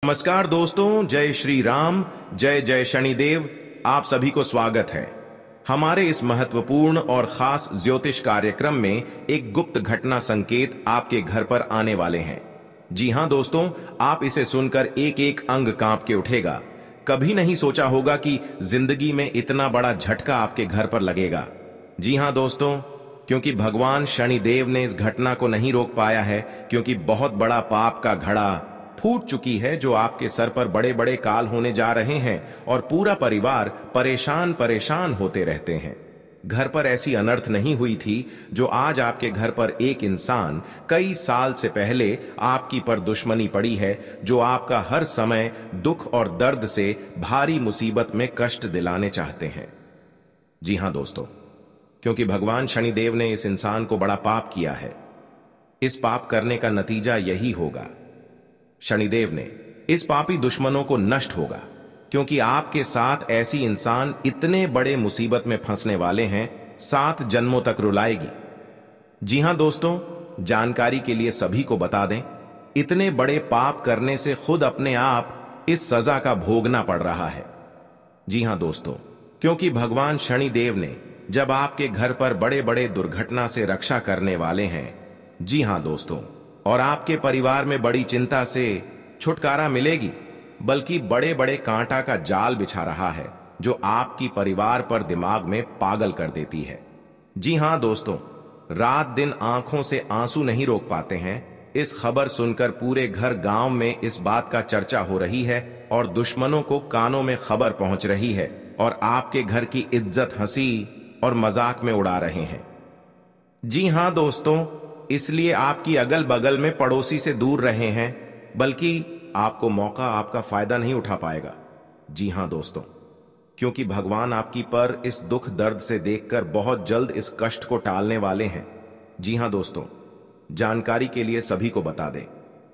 नमस्कार दोस्तों, जय श्री राम, जय जय शनिदेव। आप सभी को स्वागत है हमारे इस महत्वपूर्ण और खास ज्योतिष कार्यक्रम में। एक गुप्त घटना संकेत आपके घर पर आने वाले हैं। जी हां दोस्तों, आप इसे सुनकर एक एक अंग कांप के उठेगा। कभी नहीं सोचा होगा कि जिंदगी में इतना बड़ा झटका आपके घर पर लगेगा। जी हां दोस्तों, क्योंकि भगवान शनिदेव ने इस घटना को नहीं रोक पाया है, क्योंकि बहुत बड़ा पाप का घड़ा फूट चुकी है जो आपके सर पर बड़े बड़े काल होने जा रहे हैं और पूरा परिवार परेशान परेशान होते रहते हैं। घर पर ऐसी अनर्थ नहीं हुई थी जो आज आपके घर पर एक इंसान कई साल से पहले आपकी पर दुश्मनी पड़ी है, जो आपका हर समय दुख और दर्द से भारी मुसीबत में कष्ट दिलाने चाहते हैं। जी हां दोस्तों, क्योंकि भगवान शनिदेव ने इस इंसान को बड़ा पाप किया है। इस पाप करने का नतीजा यही होगा, शनिदेव ने इस पापी दुश्मनों को नष्ट होगा, क्योंकि आपके साथ ऐसी इंसान इतने बड़े मुसीबत में फंसने वाले हैं, 7 जन्मों तक रुलाएगी। जी हां दोस्तों, जानकारी के लिए सभी को बता दें, इतने बड़े पाप करने से खुद अपने आप इस सजा का भोगना पड़ रहा है। जी हां दोस्तों, क्योंकि भगवान शनिदेव ने जब आपके घर पर बड़े बड़े दुर्घटना से रक्षा करने वाले हैं, जी हां दोस्तों, और आपके परिवार में बड़ी चिंता से छुटकारा मिलेगी, बल्कि बड़े बड़े कांटा का जाल बिछा रहा है जो आपकी परिवार पर दिमाग में पागल कर देती है। जी हां दोस्तों, रात दिन आंखों से आंसू नहीं रोक पाते हैं। इस खबर सुनकर पूरे घर गांव में इस बात का चर्चा हो रही है और दुश्मनों को कानों में खबर पहुंच रही है और आपके घर की इज्जत हंसी और मजाक में उड़ा रहे हैं। जी हां दोस्तों, इसलिए आपकी अगल बगल में पड़ोसी से दूर रहे हैं, बल्कि आपको मौका आपका फायदा नहीं उठा पाएगा। जी हां दोस्तों, क्योंकि भगवान आपकी पर इस दुख दर्द से देखकर बहुत जल्द इस कष्ट को टालने वाले हैं। जी हां दोस्तों, जानकारी के लिए सभी को बता दें,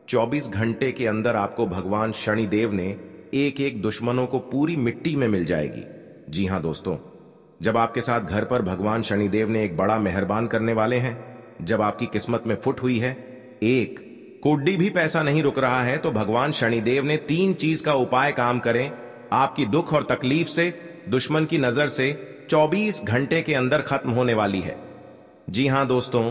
24 घंटे के अंदर आपको भगवान शनिदेव ने एक एक दुश्मनों को पूरी मिट्टी में मिल जाएगी। जी हां दोस्तों, जब आपके साथ घर पर भगवान शनिदेव ने एक बड़ा मेहरबान करने वाले हैं, जब आपकी किस्मत में फुट हुई है, एक कोड्डी भी पैसा नहीं रुक रहा है, तो भगवान शनिदेव ने 3 चीज का उपाय काम करें आपकी दुख और तकलीफ से, दुश्मन की नजर से 24 घंटे के अंदर खत्म होने वाली है। जी हां दोस्तों,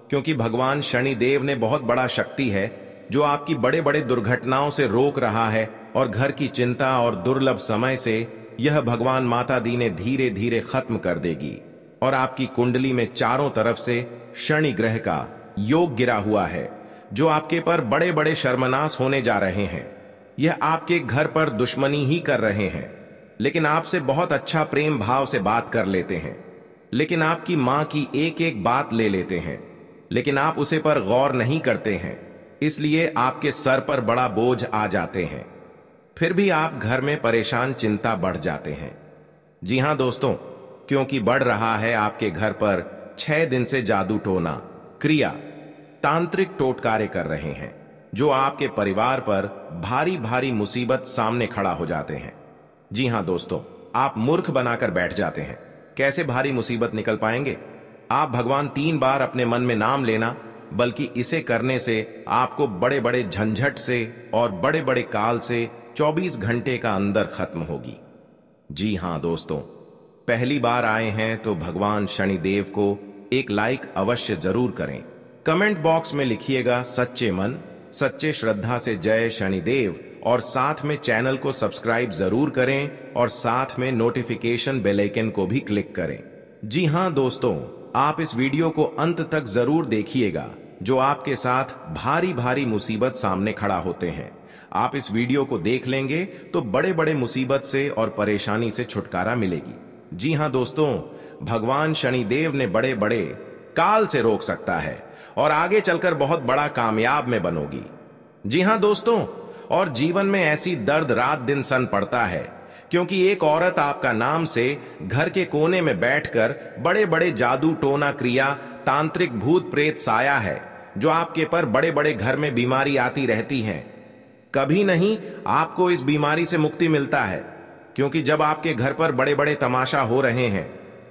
क्योंकि भगवान शनिदेव ने बहुत बड़ा शक्ति है जो आपकी बड़े बड़े दुर्घटनाओं से रोक रहा है, और घर की चिंता और दुर्लभ समय से यह भगवान माता दी ने धीरे धीरे खत्म कर देगी। और आपकी कुंडली में चारों तरफ से शनि ग्रह का योग गिरा हुआ है जो आपके पर बड़े बड़े शर्मनाश होने जा रहे हैं। यह आपके घर पर दुश्मनी ही कर रहे हैं, लेकिन आपसे बहुत अच्छा प्रेम भाव से बात कर लेते हैं, लेकिन आपकी मां की एक एक बात ले लेते हैं, लेकिन आप उसे पर गौर नहीं करते हैं, इसलिए आपके सर पर बड़ा बोझ आ जाते हैं। फिर भी आप घर में परेशान, चिंता बढ़ जाते हैं। जी हां दोस्तों, क्योंकि बढ़ रहा है आपके घर पर 6 दिन से जादू टोना क्रिया तांत्रिक टोटकारे कर रहे हैं, जो आपके परिवार पर भारी भारी मुसीबत सामने खड़ा हो जाते हैं। जी हां दोस्तों, आप मूर्ख बनाकर बैठ जाते हैं, कैसे भारी मुसीबत निकल पाएंगे। आप भगवान 3 बार अपने मन में नाम लेना, बल्कि इसे करने से आपको बड़े बड़े झंझट से और बड़े बड़े काल से 24 घंटे का अंदर खत्म होगी। जी हां दोस्तों, पहली बार आए हैं तो भगवान शनिदेव को एक लाइक अवश्य जरूर करें। कमेंट बॉक्स में लिखिएगा सच्चे मन सच्चे श्रद्धा से जय शनिदेव, और साथ में चैनल को सब्सक्राइब जरूर करें और साथ में नोटिफिकेशन बेल आइकन को भी क्लिक करें। जी हां दोस्तों, आप इस वीडियो को अंत तक जरूर देखिएगा, जो आपके साथ भारी भारी मुसीबत सामने खड़ा होते हैं। आप इस वीडियो को देख लेंगे तो बड़े बड़े मुसीबत से और परेशानी से छुटकारा मिलेगी। जी हां दोस्तों, भगवान शनिदेव ने बड़े बड़े काल से रोक सकता है और आगे चलकर बहुत बड़ा कामयाब में बनोगी। जी हां दोस्तों, और जीवन में ऐसी दर्द रात दिन सन पड़ता है, क्योंकि एक औरत आपका नाम से घर के कोने में बैठकर बड़े बड़े जादू टोना क्रिया तांत्रिक भूत प्रेत साया है, जो आपके पर बड़े बड़े घर में बीमारी आती रहती है। कभी नहीं आपको इस बीमारी से मुक्ति मिलता है, क्योंकि जब आपके घर पर बड़े बड़े तमाशा हो रहे हैं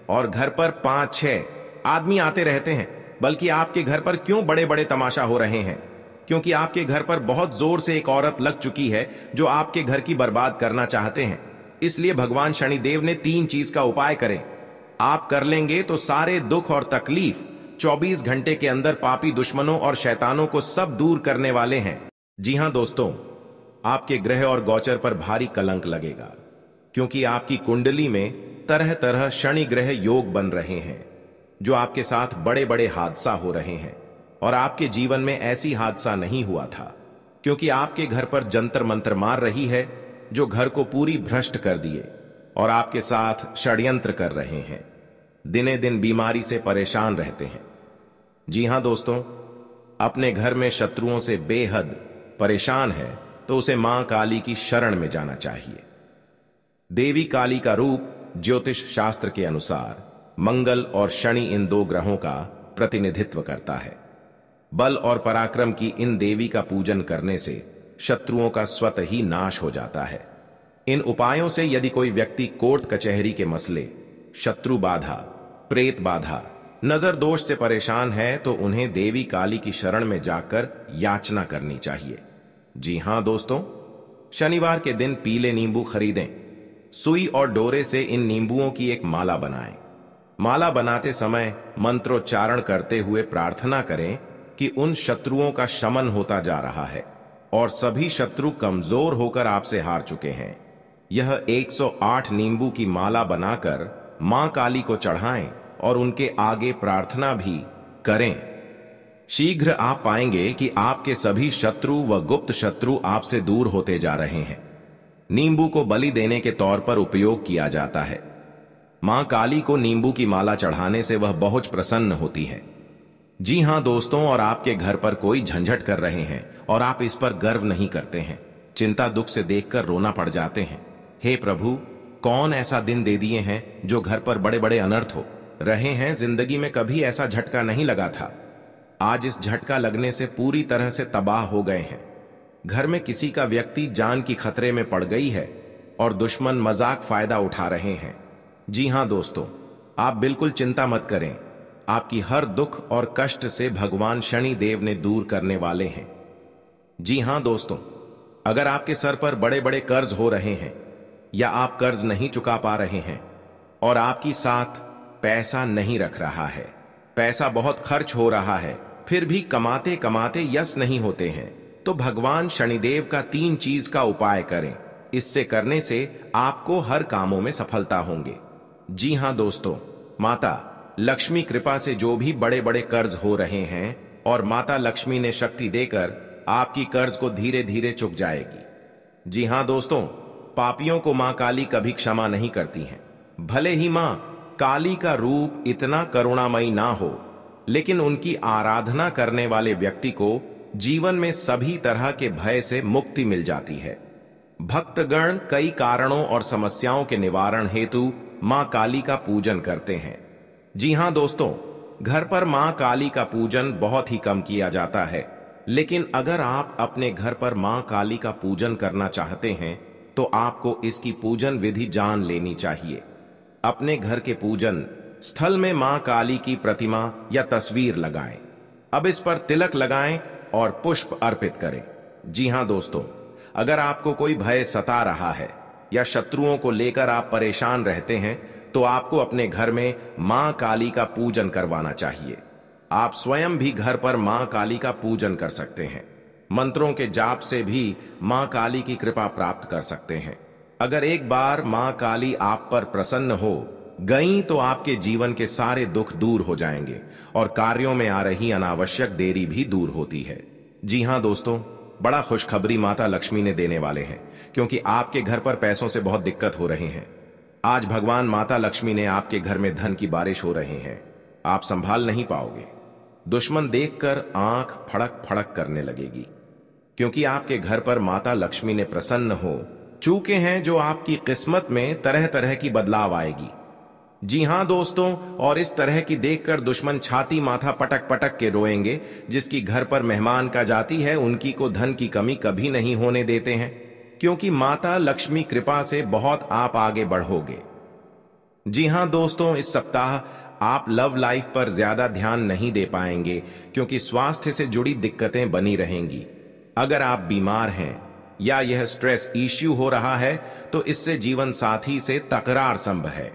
और घर पर 5-6 आदमी आते रहते हैं, बल्कि आपके घर पर क्यों बड़े बड़े तमाशा हो रहे हैं, क्योंकि आपके घर पर बहुत जोर से एक औरत लग चुकी है जो आपके घर की बर्बाद करना चाहते हैं। इसलिए भगवान शनिदेव ने 3 चीज का उपाय करें। आप कर लेंगे तो सारे दुख और तकलीफ 24 घंटे के अंदर पापी दुश्मनों और शैतानों को सब दूर करने वाले हैं। जी हां दोस्तों, आपके ग्रह और गोचर पर भारी कलंक लगेगा, क्योंकि आपकी कुंडली में तरह तरह शनि ग्रह योग बन रहे हैं, जो आपके साथ बड़े बड़े हादसा हो रहे हैं। और आपके जीवन में ऐसी हादसा नहीं हुआ था, क्योंकि आपके घर पर जंतर मंतर मार रही है, जो घर को पूरी भ्रष्ट कर दिए और आपके साथ षड्यंत्र कर रहे हैं। दिने दिन बीमारी से परेशान रहते हैं। जी हां दोस्तों, अपने घर में शत्रुओं से बेहद परेशान है तो उसे मां काली की शरण में जाना चाहिए। देवी काली का रूप ज्योतिष शास्त्र के अनुसार मंगल और शनि इन 2 ग्रहों का प्रतिनिधित्व करता है। बल और पराक्रम की इन देवी का पूजन करने से शत्रुओं का स्वतः ही नाश हो जाता है। इन उपायों से यदि कोई व्यक्ति कोर्ट कचहरी के मसले, शत्रु बाधा, प्रेत बाधा, नजर दोष से परेशान है तो उन्हें देवी काली की शरण में जाकर याचना करनी चाहिए। जी हां दोस्तों, शनिवार के दिन पीले नींबू खरीदें। सुई और डोरे से इन नींबुओं की एक माला बनाएं। माला बनाते समय मंत्रोच्चारण करते हुए प्रार्थना करें कि उन शत्रुओं का शमन होता जा रहा है और सभी शत्रु कमजोर होकर आपसे हार चुके हैं। यह 108 नींबू की माला बनाकर मां काली को चढ़ाएं और उनके आगे प्रार्थना भी करें। शीघ्र आप पाएंगे कि आपके सभी शत्रु व गुप्त शत्रु आपसे दूर होते जा रहे हैं। नींबू को बलि देने के तौर पर उपयोग किया जाता है। मां काली को नींबू की माला चढ़ाने से वह बहुत प्रसन्न होती है। जी हां दोस्तों, और आपके घर पर कोई झंझट कर रहे हैं और आप इस पर गर्व नहीं करते हैं, चिंता दुख से देखकर रोना पड़ जाते हैं। हे प्रभु, कौन ऐसा दिन दे दिए हैं जो घर पर बड़े बड़े अनर्थ हो रहे हैं। जिंदगी में कभी ऐसा झटका नहीं लगा था। आज इस झटका लगने से पूरी तरह से तबाह हो गए हैं। घर में किसी का व्यक्ति जान की खतरे में पड़ गई है और दुश्मन मजाक फायदा उठा रहे हैं। जी हां दोस्तों, आप बिल्कुल चिंता मत करें। आपकी हर दुख और कष्ट से भगवान शनि देव ने दूर करने वाले हैं। जी हां दोस्तों, अगर आपके सर पर बड़े बड़े कर्ज हो रहे हैं या आप कर्ज नहीं चुका पा रहे हैं और आपकी साथ पैसा नहीं रख रहा है, पैसा बहुत खर्च हो रहा है, फिर भी कमाते कमाते यश नहीं होते हैं, तो भगवान शनिदेव का 3 चीज का उपाय करें। इससे करने से आपको हर कामों में सफलता होंगे। जी हां दोस्तों, माता लक्ष्मी कृपा से जो भी बड़े बड़े कर्ज हो रहे हैं और माता लक्ष्मी ने शक्ति देकर आपकी कर्ज को धीरे धीरे चुक जाएगी। जी हां दोस्तों, पापियों को मां काली कभी क्षमा नहीं करती हैं। भले ही मां काली का रूप इतना करुणामयी ना हो, लेकिन उनकी आराधना करने वाले व्यक्ति को जीवन में सभी तरह के भय से मुक्ति मिल जाती है। भक्तगण कई कारणों और समस्याओं के निवारण हेतु मां काली का पूजन करते हैं। जी हां दोस्तों, घर पर मां काली का पूजन बहुत ही कम किया जाता है, लेकिन अगर आप अपने घर पर मां काली का पूजन करना चाहते हैं तो आपको इसकी पूजन विधि जान लेनी चाहिए। अपने घर के पूजन स्थल में मां काली की प्रतिमा या तस्वीर लगाएं। अब इस पर तिलक लगाएं और पुष्प अर्पित करें। जी हां दोस्तों, अगर आपको कोई भय सता रहा है या शत्रुओं को लेकर आप परेशान रहते हैं तो आपको अपने घर में मां काली का पूजन करवाना चाहिए। आप स्वयं भी घर पर मां काली का पूजन कर सकते हैं। मंत्रों के जाप से भी मां काली की कृपा प्राप्त कर सकते हैं। अगर एक बार मां काली आप पर प्रसन्न हो गई तो आपके जीवन के सारे दुख दूर हो जाएंगे और कार्यों में आ रही अनावश्यक देरी भी दूर होती है। जी हां दोस्तों, बड़ा खुशखबरी माता लक्ष्मी ने देने वाले हैं, क्योंकि आपके घर पर पैसों से बहुत दिक्कत हो रही हैं। आज भगवान माता लक्ष्मी ने आपके घर में धन की बारिश हो रही है। आप संभाल नहीं पाओगे। दुश्मन देखकर आंख फड़क फड़क करने लगेगी, क्योंकि आपके घर पर माता लक्ष्मी ने प्रसन्न हो चूके हैं, जो आपकी किस्मत में तरह तरह की बदलाव आएगी। जी हां दोस्तों, और इस तरह की देखकर दुश्मन छाती माथा पटक पटक के रोएंगे। जिसकी घर पर मेहमान का जाती है उनकी को धन की कमी कभी नहीं होने देते हैं, क्योंकि माता लक्ष्मी कृपा से बहुत आप आगे बढ़ोगे। जी हां दोस्तों, इस सप्ताह आप लव लाइफ पर ज्यादा ध्यान नहीं दे पाएंगे क्योंकि स्वास्थ्य से जुड़ी दिक्कतें बनी रहेंगी। अगर आप बीमार हैं या यह स्ट्रेस इश्यू हो रहा है तो इससे जीवन साथी से तकरार संभव है।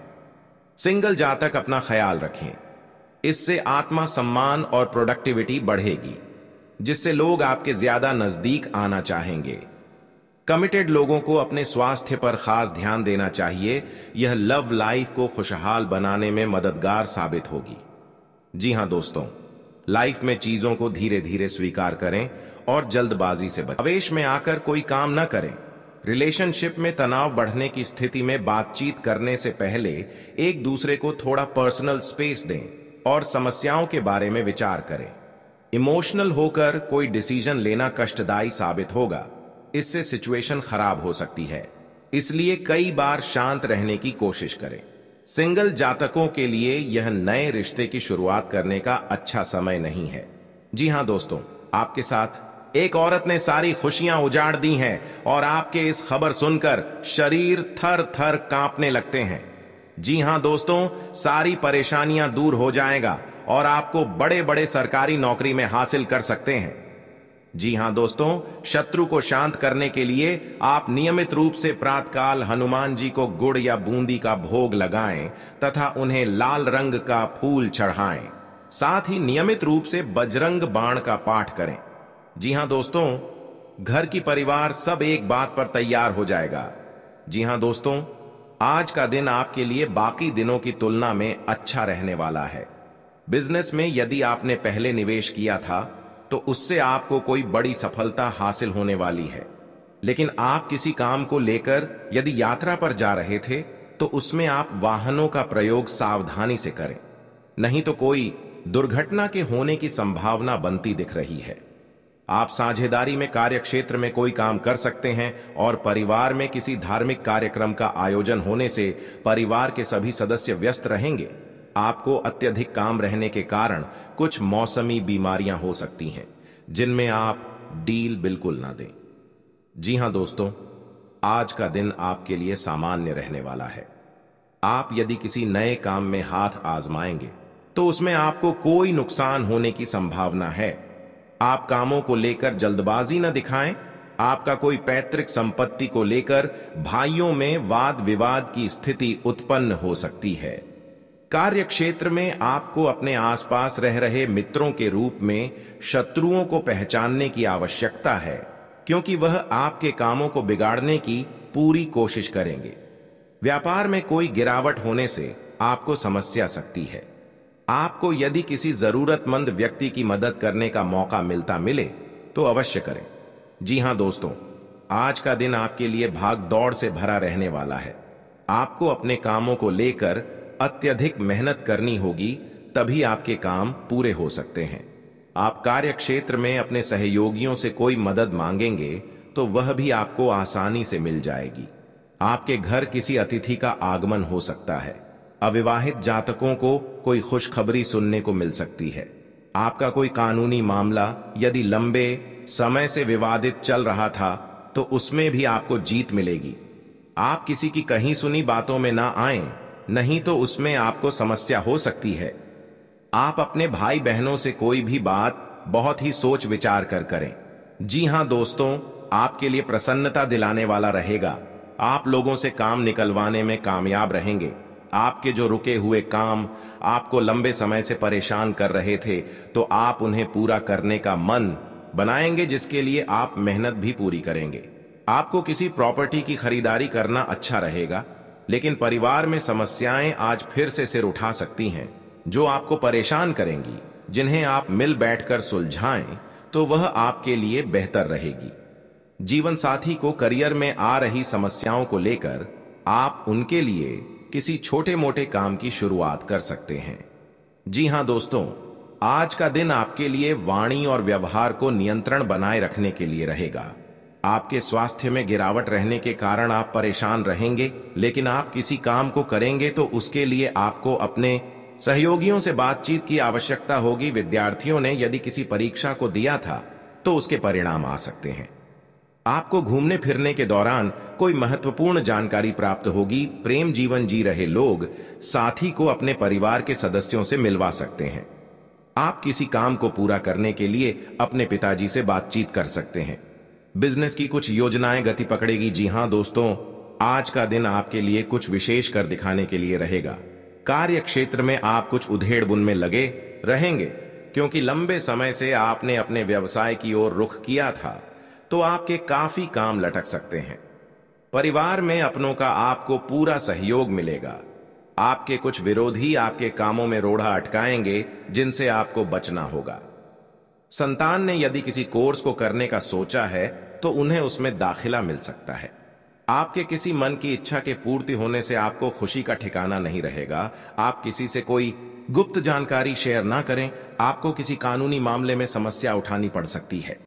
सिंगल जातक अपना ख्याल रखें, इससे आत्मा सम्मान और प्रोडक्टिविटी बढ़ेगी, जिससे लोग आपके ज्यादा नजदीक आना चाहेंगे। कमिटेड लोगों को अपने स्वास्थ्य पर खास ध्यान देना चाहिए, यह लव लाइफ को खुशहाल बनाने में मददगार साबित होगी। जी हां दोस्तों, लाइफ में चीजों को धीरे धीरे स्वीकार करें और जल्दबाजी से बचें। आवेश में आकर कोई काम न करें। रिलेशनशिप में तनाव बढ़ने की स्थिति में बातचीत करने से पहले एक दूसरे को थोड़ा पर्सनल स्पेस दें और समस्याओं के बारे में विचार करें। इमोशनल होकर कोई डिसीजन लेना कष्टदायी साबित होगा, इससे सिचुएशन खराब हो सकती है, इसलिए कई बार शांत रहने की कोशिश करें। सिंगल जातकों के लिए यह नए रिश्ते की शुरुआत करने का अच्छा समय नहीं है। जी हां दोस्तों, आपके साथ एक औरत ने सारी खुशियां उजाड़ दी हैं और आपके इस खबर सुनकर शरीर थर थर कांपने लगते हैं। जी हां दोस्तों, सारी परेशानियां दूर हो जाएगा और आपको बड़े बड़े सरकारी नौकरी में हासिल कर सकते हैं। जी हां दोस्तों, शत्रु को शांत करने के लिए आप नियमित रूप से प्रातःकाल हनुमान जी को गुड़ या बूंदी का भोग लगाएं तथा उन्हें लाल रंग का फूल चढ़ाएं। साथ ही नियमित रूप से बजरंग बाण का पाठ करें। जी हां दोस्तों, घर की परिवार सब एक बात पर तैयार हो जाएगा। जी हां दोस्तों, आज का दिन आपके लिए बाकी दिनों की तुलना में अच्छा रहने वाला है। बिजनेस में यदि आपने पहले निवेश किया था तो उससे आपको कोई बड़ी सफलता हासिल होने वाली है। लेकिन आप किसी काम को लेकर यदि यात्रा पर जा रहे थे तो उसमें आप वाहनों का प्रयोग सावधानी से करें, नहीं तो कोई दुर्घटना के होने की संभावना बनती दिख रही है। आप साझेदारी में कार्य क्षेत्र में कोई काम कर सकते हैं और परिवार में किसी धार्मिक कार्यक्रम का आयोजन होने से परिवार के सभी सदस्य व्यस्त रहेंगे। आपको अत्यधिक काम रहने के कारण कुछ मौसमी बीमारियां हो सकती हैं, जिनमें आप डील बिल्कुल ना दें। जी हां दोस्तों, आज का दिन आपके लिए सामान्य रहने वाला है। आप यदि किसी नए काम में हाथ आजमाएंगे तो उसमें आपको कोई नुकसान होने की संभावना है। आप कामों को लेकर जल्दबाजी न दिखाएं। आपका कोई पैतृक संपत्ति को लेकर भाइयों में वाद विवाद की स्थिति उत्पन्न हो सकती है। कार्य क्षेत्र में आपको अपने आसपास रह रहे मित्रों के रूप में शत्रुओं को पहचानने की आवश्यकता है, क्योंकि वह आपके कामों को बिगाड़ने की पूरी कोशिश करेंगे। व्यापार में कोई गिरावट होने से आपको समस्या सकती है। आपको यदि किसी जरूरतमंद व्यक्ति की मदद करने का मौका मिले तो अवश्य करें। जी हां दोस्तों, आज का दिन आपके लिए भाग दौड़ से भरा रहने वाला है। आपको अपने कामों को लेकर अत्यधिक मेहनत करनी होगी, तभी आपके काम पूरे हो सकते हैं। आप कार्य क्षेत्र में अपने सहयोगियों से कोई मदद मांगेंगे तो वह भी आपको आसानी से मिल जाएगी। आपके घर किसी अतिथि का आगमन हो सकता है। अविवाहित जातकों को कोई खुशखबरी सुनने को मिल सकती है। आपका कोई कानूनी मामला यदि लंबे समय से विवादित चल रहा था तो उसमें भी आपको जीत मिलेगी। आप किसी की कहीं सुनी बातों में ना आएं, नहीं तो उसमें आपको समस्या हो सकती है। आप अपने भाई बहनों से कोई भी बात बहुत ही सोच विचार कर करें। जी हां दोस्तों, आपके लिए प्रसन्नता दिलाने वाला रहेगा। आप लोगों से काम निकलवाने में कामयाब रहेंगे। आपके जो रुके हुए काम आपको लंबे समय से परेशान कर रहे थे तो आप उन्हें पूरा करने का मन बनाएंगे, जिसके लिए आप मेहनत भी पूरी करेंगे। आपको किसी प्रॉपर्टी की खरीदारी करना अच्छा रहेगा, लेकिन परिवार में समस्याएं आज फिर से सिर उठा सकती हैं जो आपको परेशान करेंगी। जिन्हें आप मिल बैठकर सुलझाएं तो वह आपके लिए बेहतर रहेगी। जीवन साथी को करियर में आ रही समस्याओं को लेकर आप उनके लिए किसी छोटे मोटे काम की शुरुआत कर सकते हैं। जी हां दोस्तों, आज का दिन आपके लिए वाणी और व्यवहार को नियंत्रण बनाए रखने के लिए रहेगा। आपके स्वास्थ्य में गिरावट रहने के कारण आप परेशान रहेंगे, लेकिन आप किसी काम को करेंगे तो उसके लिए आपको अपने सहयोगियों से बातचीत की आवश्यकता होगी। विद्यार्थियों ने यदि किसी परीक्षा को दिया था तो उसके परिणाम आ सकते हैं। आपको घूमने फिरने के दौरान कोई महत्वपूर्ण जानकारी प्राप्त होगी। प्रेम जीवन जी रहे लोग साथी को अपने परिवार के सदस्यों से मिलवा सकते हैं। आप किसी काम को पूरा करने के लिए अपने पिताजी से बातचीत कर सकते हैं। बिजनेस की कुछ योजनाएं गति पकड़ेगी। जी हां दोस्तों, आज का दिन आपके लिए कुछ विशेष कर दिखाने के लिए रहेगा। कार्य क्षेत्र में आप कुछ उधेड़ बुन में लगे रहेंगे, क्योंकि लंबे समय से आपने अपने व्यवसाय की ओर रुख किया था, तो आपके काफी काम लटक सकते हैं। परिवार में अपनों का आपको पूरा सहयोग मिलेगा। आपके कुछ विरोधी आपके कामों में रोड़ा अटकाएंगे, जिनसे आपको बचना होगा। संतान ने यदि किसी कोर्स को करने का सोचा है तो उन्हें उसमें दाखिला मिल सकता है। आपके किसी मन की इच्छा के पूर्ति होने से आपको खुशी का ठिकाना नहीं रहेगा। आप किसी से कोई गुप्त जानकारी शेयर ना करें, आपको किसी कानूनी मामले में समस्या उठानी पड़ सकती है।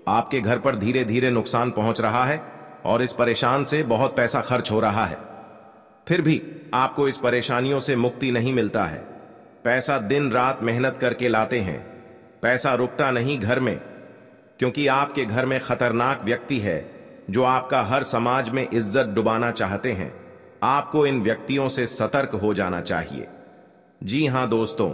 आपके घर पर धीरे धीरे नुकसान पहुंच रहा है और इस परेशान से बहुत पैसा खर्च हो रहा है। फिर भी आपको इस परेशानियों से मुक्ति नहीं मिलता है। पैसा दिन रात मेहनत करके लाते हैं, पैसा रुकता नहीं घर में, क्योंकि आपके घर में खतरनाक व्यक्ति है जो आपका हर समाज में इज्जत डुबाना चाहते हैं। आपको इन व्यक्तियों से सतर्क हो जाना चाहिए। जी हां दोस्तों,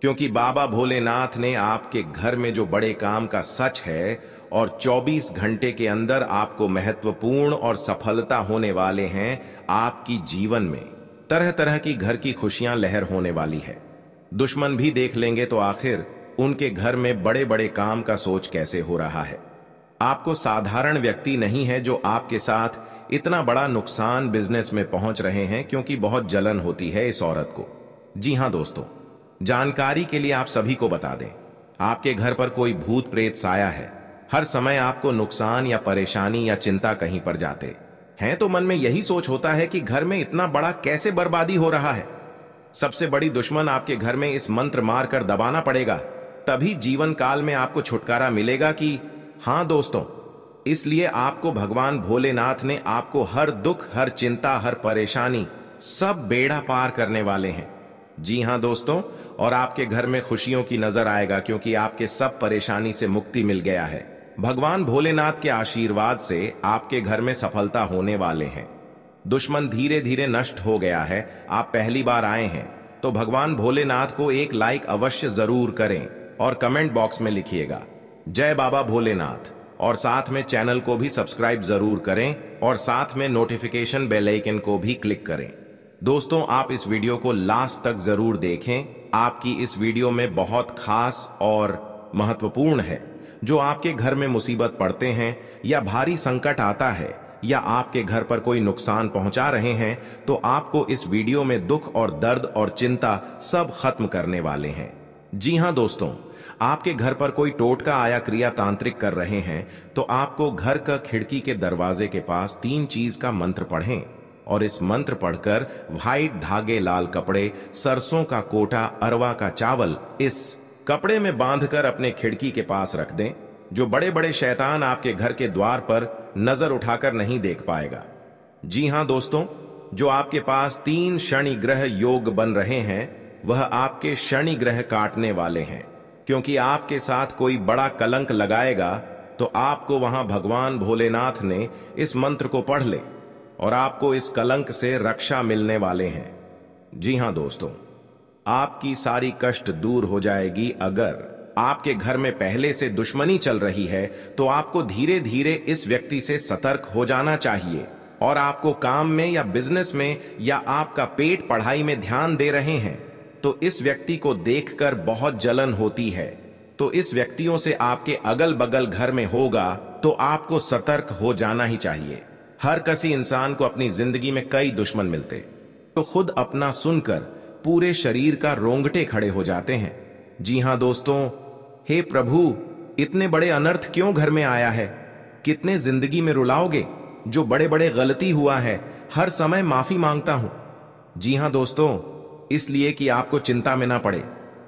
क्योंकि बाबा भोलेनाथ ने आपके घर में जो बड़े काम का सच है और 24 घंटे के अंदर आपको महत्वपूर्ण और सफलता होने वाले हैं। आपकी जीवन में तरह तरह की घर की खुशियां लहर होने वाली है। दुश्मन भी देख लेंगे तो आखिर उनके घर में बड़े बड़े काम का सोच कैसे हो रहा है। आपको साधारण व्यक्ति नहीं है जो आपके साथ इतना बड़ा नुकसान बिजनेस में पहुंच रहे हैं, क्योंकि बहुत जलन होती है इस औरत को। जी हां दोस्तों, जानकारी के लिए आप सभी को बता दें, आपके घर पर कोई भूत प्रेत साया है। हर समय आपको नुकसान या परेशानी या चिंता कहीं पर जाते हैं तो मन में यही सोच होता है कि घर में इतना बड़ा कैसे बर्बादी हो रहा है। सबसे बड़ी दुश्मन आपके घर में इस मंत्र मार कर दबाना पड़ेगा, तभी जीवन काल में आपको छुटकारा मिलेगा। कि हां दोस्तों, इसलिए आपको भगवान भोलेनाथ ने आपको हर दुख, हर चिंता, हर परेशानी, सब बेड़ा पार करने वाले हैं। जी हां दोस्तों, और आपके घर में खुशियों की नजर आएगा, क्योंकि आपके सब परेशानी से मुक्ति मिल गया है। भगवान भोलेनाथ के आशीर्वाद से आपके घर में सफलता होने वाले हैं। दुश्मन धीरे धीरे नष्ट हो गया है। आप पहली बार आए हैं तो भगवान भोलेनाथ को एक लाइक अवश्य जरूर करें और कमेंट बॉक्स में लिखिएगा जय बाबा भोलेनाथ, और साथ में चैनल को भी सब्सक्राइब जरूर करें और साथ में नोटिफिकेशन बेल आइकन को भी क्लिक करें। दोस्तों, आप इस वीडियो को लास्ट तक जरूर देखें। आपकी इस वीडियो में बहुत खास और महत्वपूर्ण है। जो आपके घर में मुसीबत पड़ते हैं या भारी संकट आता है या आपके घर पर कोई नुकसान पहुंचा रहे हैं, तो आपको इस वीडियो में दुख और दर्द और चिंता सब खत्म करने वाले हैं। जी हां दोस्तों, आपके घर पर कोई टोटका आया क्रिया तांत्रिक कर रहे हैं तो आपको घर का खिड़की के दरवाजे के पास 3 चीज का मंत्र पढ़ें और इस मंत्र पढ़कर व्हाइट धागे, लाल कपड़े, सरसों का कोटा, अरवा का चावल इस कपड़े में बांधकर अपने खिड़की के पास रख दें। जो बड़े बड़े शैतान आपके घर के द्वार पर नजर उठाकर नहीं देख पाएगा। जी हां दोस्तों, जो आपके पास 3 शनि ग्रह योग बन रहे हैं, वह आपके शनि ग्रह काटने वाले हैं, क्योंकि आपके साथ कोई बड़ा कलंक लगाएगा तो आपको वहां भगवान भोलेनाथ ने इस मंत्र को पढ़ ले और आपको इस कलंक से रक्षा मिलने वाले हैं। जी हां दोस्तों, आपकी सारी कष्ट दूर हो जाएगी। अगर आपके घर में पहले से दुश्मनी चल रही है तो आपको धीरे धीरे इस व्यक्ति से सतर्क हो जाना चाहिए। और आपको काम में या बिजनेस में या आपका पेट पढ़ाई में ध्यान दे रहे हैं तो इस व्यक्ति को देखकर बहुत जलन होती है, तो इस व्यक्तियों से आपके अगल बगल घर में होगा तो आपको सतर्क हो जाना ही चाहिए। हर किसी इंसान को अपनी जिंदगी में कई दुश्मन मिलते तो खुद अपना सुनकर पूरे शरीर का रोंगटे खड़े हो जाते हैं। जी हां दोस्तों, हे प्रभु, इतने बड़े अनर्थ क्यों घर में आया है? कितने जिंदगी में रुलाओगे? जो बड़े बड़े गलती हुआ है, हर समय माफी मांगता हूं। जी हां दोस्तों, इसलिए कि आपको चिंता में ना पड़े।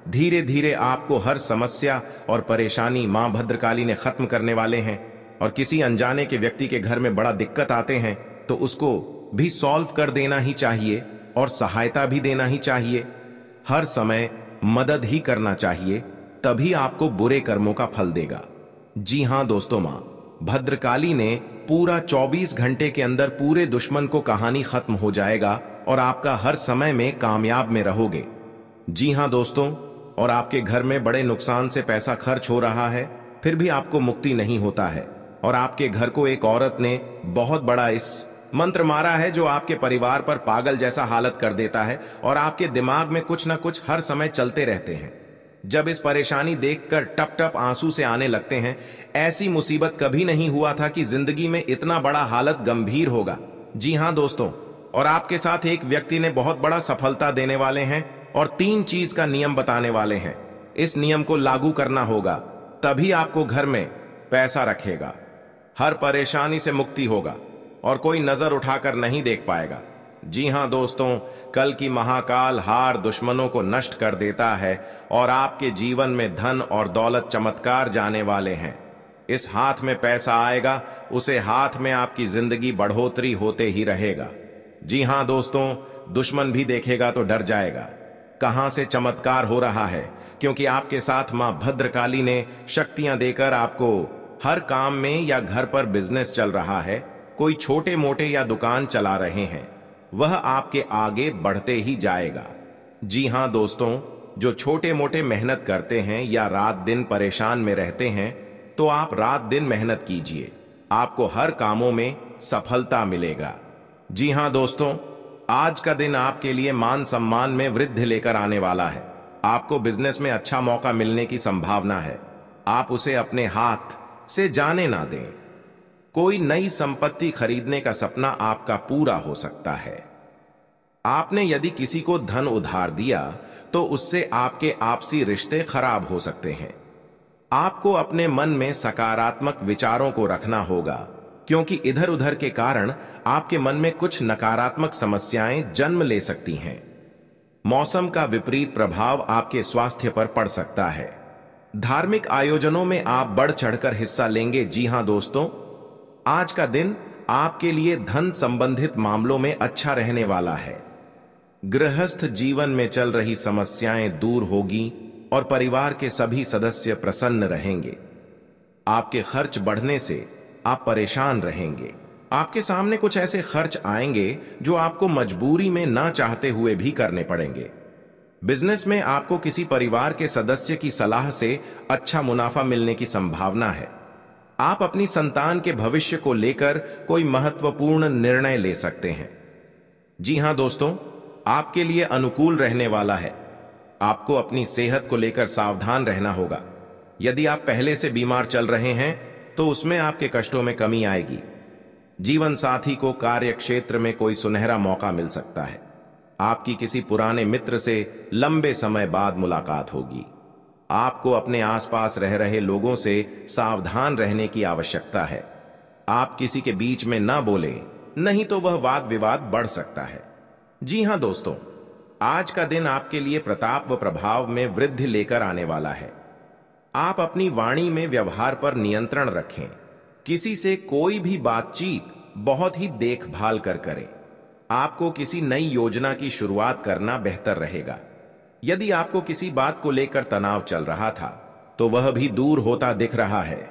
धीरे धीरे आपको हर समस्या और परेशानी मां भद्रकाली ने खत्म करने वाले हैं। और किसी अनजाने के व्यक्ति के घर में बड़ा दिक्कत आते हैं तो उसको भी सॉल्व कर देना ही चाहिए और सहायता भी देना ही चाहिए। हर समय मदद ही करना चाहिए, तभी आपको बुरे कर्मों का फल देगा। जी हां दोस्तों, मां भद्रकाली ने पूरा 24 घंटे के अंदर पूरे दुश्मन को कहानी खत्म हो जाएगा और आपका हर समय में कामयाब में रहोगे। जी हां दोस्तों, और आपके घर में बड़े नुकसान से पैसा खर्च हो रहा है, फिर भी आपको मुक्ति नहीं होता है, और आपके घर को एक औरत ने बहुत बड़ा इस मंत्र मारा है जो आपके परिवार पर पागल जैसा हालत कर देता है और आपके दिमाग में कुछ ना कुछ हर समय चलते रहते हैं। जब इस परेशानी देखकर टप टप आंसू से आने लगते हैं, ऐसी मुसीबत कभी नहीं हुआ था कि जिंदगी में इतना बड़ा हालत गंभीर होगा। जी हां दोस्तों, और आपके साथ एक व्यक्ति ने बहुत बड़ा सफलता देने वाले हैं और 3 चीज का नियम बताने वाले हैं। इस नियम को लागू करना होगा, तभी आपको घर में पैसा रखेगा, हर परेशानी से मुक्ति होगा और कोई नजर उठाकर नहीं देख पाएगा। जी हां दोस्तों, कल की महाकाल हार दुश्मनों को नष्ट कर देता है और आपके जीवन में धन और दौलत चमत्कार जाने वाले हैं। इस हाथ में पैसा आएगा, उसे हाथ में आपकी जिंदगी बढ़ोतरी होते ही रहेगा। जी हां दोस्तों, दुश्मन भी देखेगा तो डर जाएगा। कहां से चमत्कार हो रहा है, क्योंकि आपके साथ मां भद्रकाली ने शक्तियां देकर आपको हर काम में या घर पर बिजनेस चल रहा है, कोई छोटे मोटे या दुकान चला रहे हैं, वह आपके आगे बढ़ते ही जाएगा। जी हां दोस्तों, जो छोटे मोटे मेहनत करते हैं या रात दिन परेशान में रहते हैं, तो आप रात दिन मेहनत कीजिए, आपको हर कामों में सफलता मिलेगा। जी हां दोस्तों, आज का दिन आपके लिए मान सम्मान में वृद्धि लेकर आने वाला है। आपको बिजनेस में अच्छा मौका मिलने की संभावना है, आप उसे अपने हाथ से जाने ना दें। कोई नई संपत्ति खरीदने का सपना आपका पूरा हो सकता है। आपने यदि किसी को धन उधार दिया तो उससे आपके आपसी रिश्ते खराब हो सकते हैं। आपको अपने मन में सकारात्मक विचारों को रखना होगा, क्योंकि इधर उधर के कारण आपके मन में कुछ नकारात्मक समस्याएं जन्म ले सकती हैं। मौसम का विपरीत प्रभाव आपके स्वास्थ्य पर पड़ सकता है। धार्मिक आयोजनों में आप बढ़ चढ़कर हिस्सा लेंगे। जी हां दोस्तों, आज का दिन आपके लिए धन संबंधित मामलों में अच्छा रहने वाला है। गृहस्थ जीवन में चल रही समस्याएं दूर होगी और परिवार के सभी सदस्य प्रसन्न रहेंगे। आपके खर्च बढ़ने से आप परेशान रहेंगे। आपके सामने कुछ ऐसे खर्च आएंगे जो आपको मजबूरी में ना चाहते हुए भी करने पड़ेंगे। बिजनेस में आपको किसी परिवार के सदस्य की सलाह से अच्छा मुनाफा मिलने की संभावना है। आप अपनी संतान के भविष्य को लेकर कोई महत्वपूर्ण निर्णय ले सकते हैं। जी हां दोस्तों, आपके लिए अनुकूल रहने वाला है। आपको अपनी सेहत को लेकर सावधान रहना होगा। यदि आप पहले से बीमार चल रहे हैं तो उसमें आपके कष्टों में कमी आएगी। जीवन साथी को कार्य क्षेत्र में कोई सुनहरा मौका मिल सकता है। आपकी किसी पुराने मित्र से लंबे समय बाद मुलाकात होगी। आपको अपने आसपास रह रहे लोगों से सावधान रहने की आवश्यकता है। आप किसी के बीच में ना बोलें, नहीं तो वह वाद विवाद बढ़ सकता है। जी हां दोस्तों, आज का दिन आपके लिए प्रताप व प्रभाव में वृद्धि लेकर आने वाला है। आप अपनी वाणी में व्यवहार पर नियंत्रण रखें। किसी से कोई भी बातचीत बहुत ही देखभाल कर करें। आपको किसी नई योजना की शुरुआत करना बेहतर रहेगा। यदि आपको किसी बात को लेकर तनाव चल रहा था तो वह भी दूर होता दिख रहा है।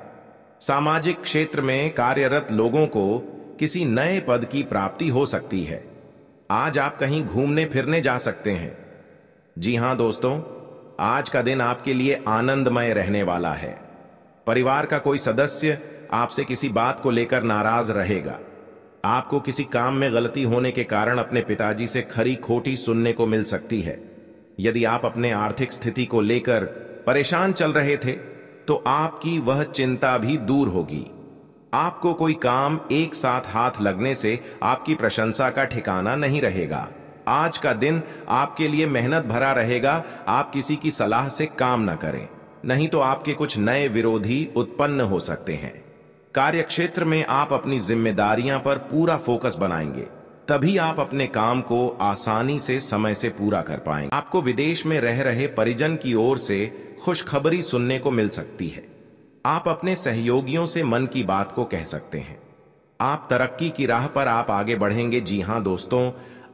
सामाजिक क्षेत्र में कार्यरत लोगों को किसी नए पद की प्राप्ति हो सकती है। आज आप कहीं घूमने फिरने जा सकते हैं। जी हां दोस्तों, आज का दिन आपके लिए आनंदमय रहने वाला है। परिवार का कोई सदस्य आपसे किसी बात को लेकर नाराज रहेगा। आपको किसी काम में गलती होने के कारण अपने पिताजी से खरी खोटी सुनने को मिल सकती है। यदि आप अपने आर्थिक स्थिति को लेकर परेशान चल रहे थे तो आपकी वह चिंता भी दूर होगी। आपको कोई काम एक साथ हाथ लगने से आपकी प्रशंसा का ठिकाना नहीं रहेगा। आज का दिन आपके लिए मेहनत भरा रहेगा। आप किसी की सलाह से काम न करें, नहीं तो आपके कुछ नए विरोधी उत्पन्न हो सकते हैं। कार्यक्षेत्र में आप अपनी जिम्मेदारियां पर पूरा फोकस बनाएंगे, तभी आप अपने काम को आसानी से समय से पूरा कर पाएंगे। आपको विदेश में रह रहे परिजन की ओर से खुशखबरी सुनने को मिल सकती है। आप अपने सहयोगियों से मन की बात को कह सकते हैं। आप तरक्की की राह पर आप आगे बढ़ेंगे। जी हां दोस्तों,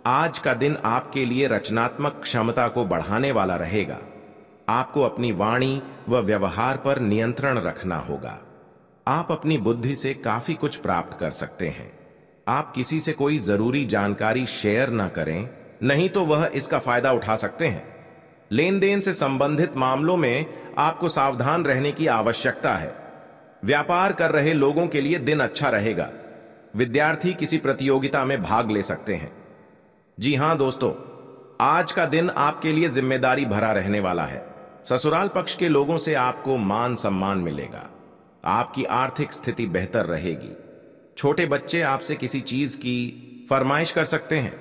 आज का दिन आपके लिए रचनात्मक क्षमता को बढ़ाने वाला रहेगा। आपको अपनी वाणी व व्यवहार पर नियंत्रण रखना होगा। आप अपनी बुद्धि से काफी कुछ प्राप्त कर सकते हैं। आप किसी से कोई जरूरी जानकारी शेयर ना करें, नहीं तो वह इसका फायदा उठा सकते हैं। लेन देन से संबंधित मामलों में आपको सावधान रहने की आवश्यकता है। व्यापार कर रहे लोगों के लिए दिन अच्छा रहेगा। विद्यार्थी किसी प्रतियोगिता में भाग ले सकते हैं। जी हां दोस्तों, आज का दिन आपके लिए जिम्मेदारी भरा रहने वाला है। ससुराल पक्ष के लोगों से आपको मान सम्मान मिलेगा। आपकी आर्थिक स्थिति बेहतर रहेगी। छोटे बच्चे आपसे किसी चीज की फरमाइश कर सकते हैं।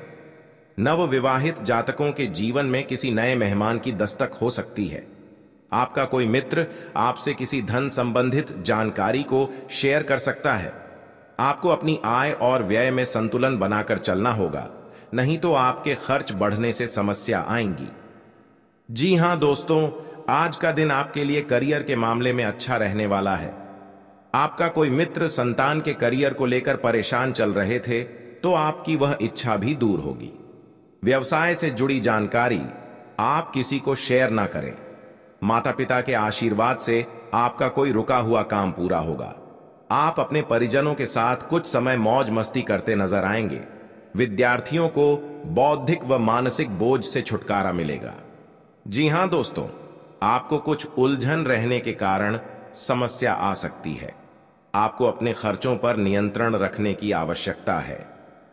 नव विवाहित जातकों के जीवन में किसी नए मेहमान की दस्तक हो सकती है। आपका कोई मित्र आपसे किसी धन संबंधित जानकारी को शेयर कर सकता है। आपको अपनी आय और व्यय में संतुलन बनाकर चलना होगा, नहीं तो आपके खर्च बढ़ने से समस्या आएंगी। जी हां दोस्तों, आज का दिन आपके लिए करियर के मामले में अच्छा रहने वाला है। आपका कोई मित्र संतान के करियर को लेकर परेशान चल रहे थे, तो आपकी वह इच्छा भी दूर होगी। व्यवसाय से जुड़ी जानकारी आप किसी को शेयर ना करें। माता पिता के आशीर्वाद से आपका कोई रुका हुआ काम पूरा होगा। आप अपने परिजनों के साथ कुछ समय मौज मस्ती करते नजर आएंगे। विद्यार्थियों को बौद्धिक व मानसिक बोझ से छुटकारा मिलेगा। जी हां दोस्तों, आपको कुछ उलझन रहने के कारण समस्या आ सकती है। आपको अपने खर्चों पर नियंत्रण रखने की आवश्यकता है।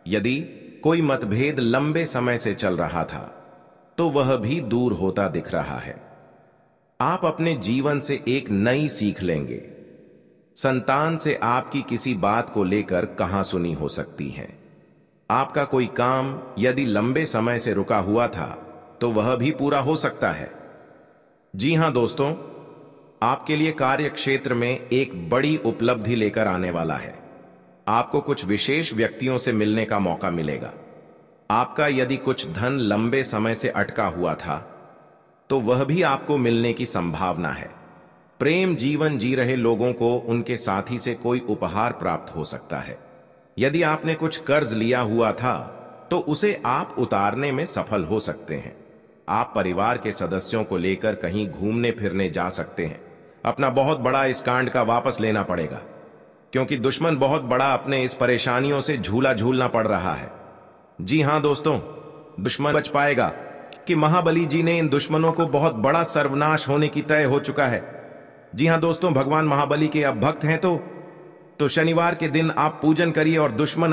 यदि कोई मतभेद लंबे समय से चल रहा था, तो वह भी दूर होता दिख रहा है। आप अपने जीवन से एक नई सीख लेंगे। संतान से आपकी किसी बात को लेकर कहां सुनी हो सकती है। आपका कोई काम यदि लंबे समय से रुका हुआ था, तो वह भी पूरा हो सकता है। जी हां दोस्तों, आपके लिए कार्य क्षेत्र में एक बड़ी उपलब्धि लेकर आने वाला है। आपको कुछ विशेष व्यक्तियों से मिलने का मौका मिलेगा। आपका यदि कुछ धन लंबे समय से अटका हुआ था, तो वह भी आपको मिलने की संभावना है। प्रेम जीवन जी रहे लोगों को उनके साथी से कोई उपहार प्राप्त हो सकता है। यदि आपने कुछ कर्ज लिया हुआ था, तो उसे आप उतारने में सफल हो सकते हैं। आप परिवार के सदस्यों को लेकर कहीं घूमने फिरने जा सकते हैं। अपना बहुत बड़ा इस कांड का वापस लेना पड़ेगा, क्योंकि दुश्मन बहुत बड़ा अपने इस परेशानियों से झूला झूलना पड़ रहा है। जी हां दोस्तों, दुश्मन बच पाएगा कि महाबली जी ने इन दुश्मनों को बहुत बड़ा सर्वनाश होने की तय हो चुका है। जी हां दोस्तों, भगवान महाबली के अब भक्त हैं तो शनिवार के दिन आप पूजन करिए और दुश्मन